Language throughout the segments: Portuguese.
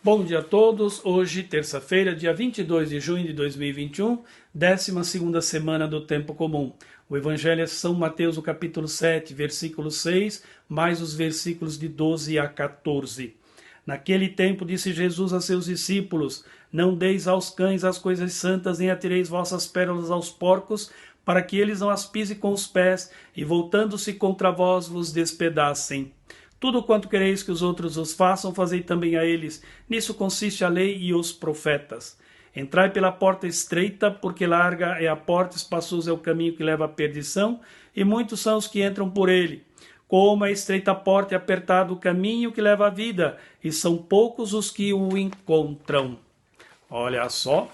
Bom dia a todos. Hoje, terça-feira, dia 22 de junho de 2021, 12ª semana do Tempo Comum. O Evangelho é São Mateus, no capítulo 7, versículo 6, mais os versículos de 12 a 14. Naquele tempo disse Jesus a seus discípulos: Não deis aos cães as coisas santas, nem atireis vossas pérolas aos porcos, para que eles não as pisem com os pés, e voltando-se contra vós vos despedacem. Tudo quanto quereis que os outros os façam, fazei também a eles. Nisso consiste a lei e os profetas. Entrai pela porta estreita, porque larga é a porta, espaçoso é o caminho que leva à perdição, e muitos são os que entram por ele. Como a estreita porta e apertado o caminho que leva à vida, e são poucos os que o encontram. Olha só.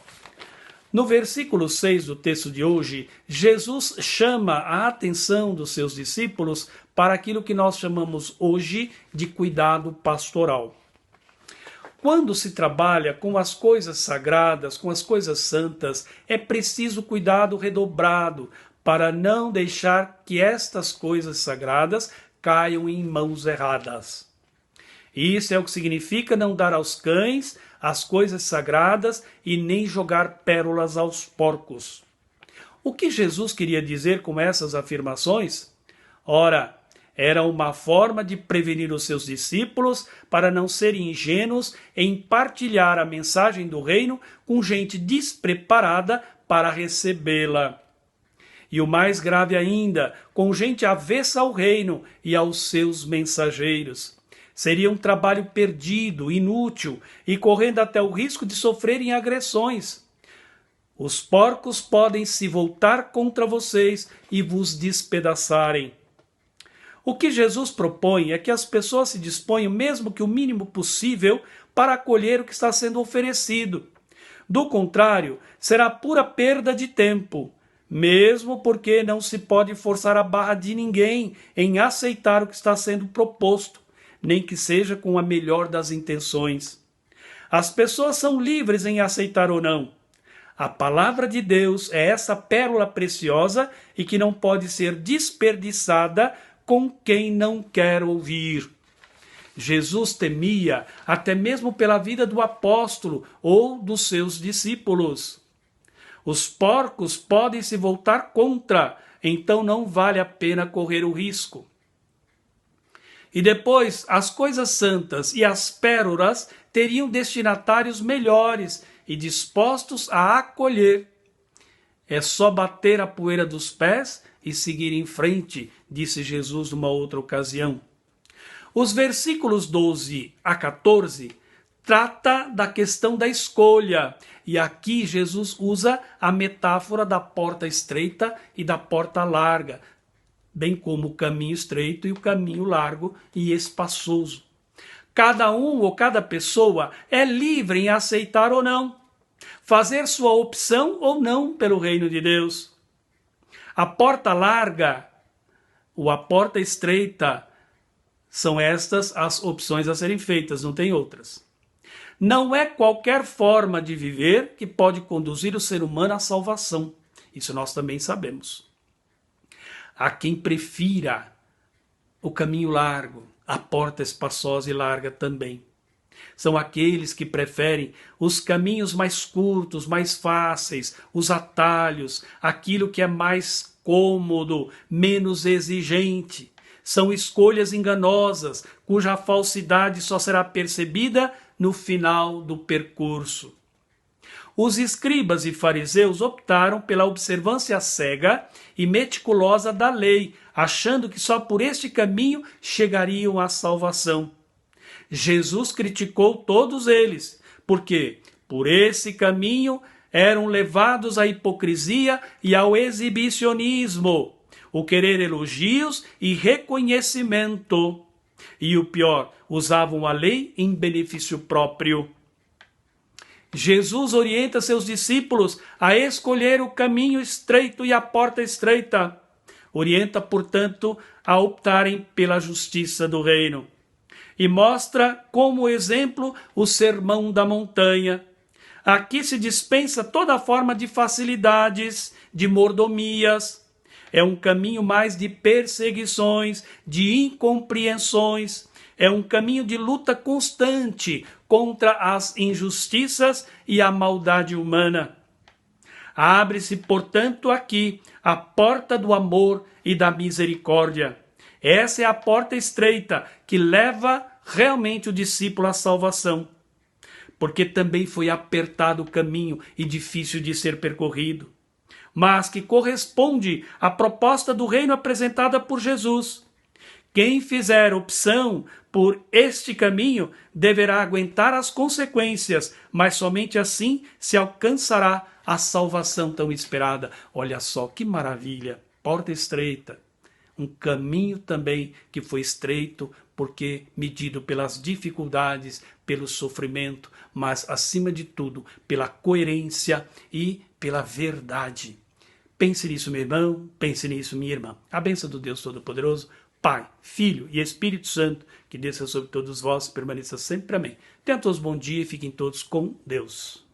No versículo 6 do texto de hoje, Jesus chama a atenção dos seus discípulos para aquilo que nós chamamos hoje de cuidado pastoral. Quando se trabalha com as coisas sagradas, com as coisas santas, é preciso cuidado redobrado para não deixar que estas coisas sagradas caiam em mãos erradas. Isso é o que significa não dar aos cães as coisas sagradas e nem jogar pérolas aos porcos. O que Jesus queria dizer com essas afirmações? Ora, era uma forma de prevenir os seus discípulos para não serem ingênuos em partilhar a mensagem do reino com gente despreparada para recebê-la. E o mais grave ainda, com gente avessa ao reino e aos seus mensageiros. Seria um trabalho perdido, inútil e correndo até o risco de sofrerem agressões. Os porcos podem se voltar contra vocês e vos despedaçarem. O que Jesus propõe é que as pessoas se disponham, mesmo que o mínimo possível, para acolher o que está sendo oferecido. Do contrário, será pura perda de tempo, mesmo porque não se pode forçar a barra de ninguém em aceitar o que está sendo proposto, nem que seja com a melhor das intenções. As pessoas são livres em aceitar ou não. A palavra de Deus é essa pérola preciosa e que não pode ser desperdiçada com quem não quer ouvir. Jesus temia até mesmo pela vida do apóstolo ou dos seus discípulos. Os porcos podem se voltar contra, então não vale a pena correr o risco. E depois, as coisas santas e as pérolas teriam destinatários melhores e dispostos a acolher. É só bater a poeira dos pés e seguir em frente, disse Jesus numa outra ocasião. Os versículos 12 a 14 trata da questão da escolha. E aqui Jesus usa a metáfora da porta estreita e da porta larga, bem como o caminho estreito e o caminho largo e espaçoso. Cada um ou cada pessoa é livre em aceitar ou não, fazer sua opção ou não pelo reino de Deus. A porta larga ou a porta estreita são estas as opções a serem feitas, não tem outras. Não é qualquer forma de viver que pode conduzir o ser humano à salvação. Isso nós também sabemos. Há quem prefira o caminho largo, a porta espaçosa e larga também. São aqueles que preferem os caminhos mais curtos, mais fáceis, os atalhos, aquilo que é mais cômodo, menos exigente. São escolhas enganosas, cuja falsidade só será percebida no final do percurso. Os escribas e fariseus optaram pela observância cega e meticulosa da lei, achando que só por este caminho chegariam à salvação. Jesus criticou todos eles, porque por esse caminho eram levados à hipocrisia e ao exibicionismo, o querer elogios e reconhecimento. E o pior, usavam a lei em benefício próprio. Jesus orienta seus discípulos a escolher o caminho estreito e a porta estreita. Orienta, portanto, a optarem pela justiça do reino. E mostra como exemplo o Sermão da Montanha. Aqui se dispensa toda forma de facilidades, de mordomias. É um caminho mais de perseguições, de incompreensões, É um caminho de luta constante contra as injustiças e a maldade humana. Abre-se, portanto, aqui a porta do amor e da misericórdia. Essa é a porta estreita que leva realmente o discípulo à salvação, porque também foi apertado o caminho e difícil de ser percorrido, mas que corresponde à proposta do reino apresentada por Jesus. Quem fizer opção por este caminho deverá aguentar as consequências, mas somente assim se alcançará a salvação tão esperada. Olha só que maravilha! Porta estreita. Um caminho também que foi estreito, porque medido pelas dificuldades, pelo sofrimento, mas acima de tudo pela coerência e pela verdade. Pense nisso, meu irmão, pense nisso, minha irmã. A bênção do Deus Todo-Poderoso, Pai, Filho e Espírito Santo, que desça sobre todos vós e permaneça sempre. Amém. Tenham todos bom dia e fiquem todos com Deus.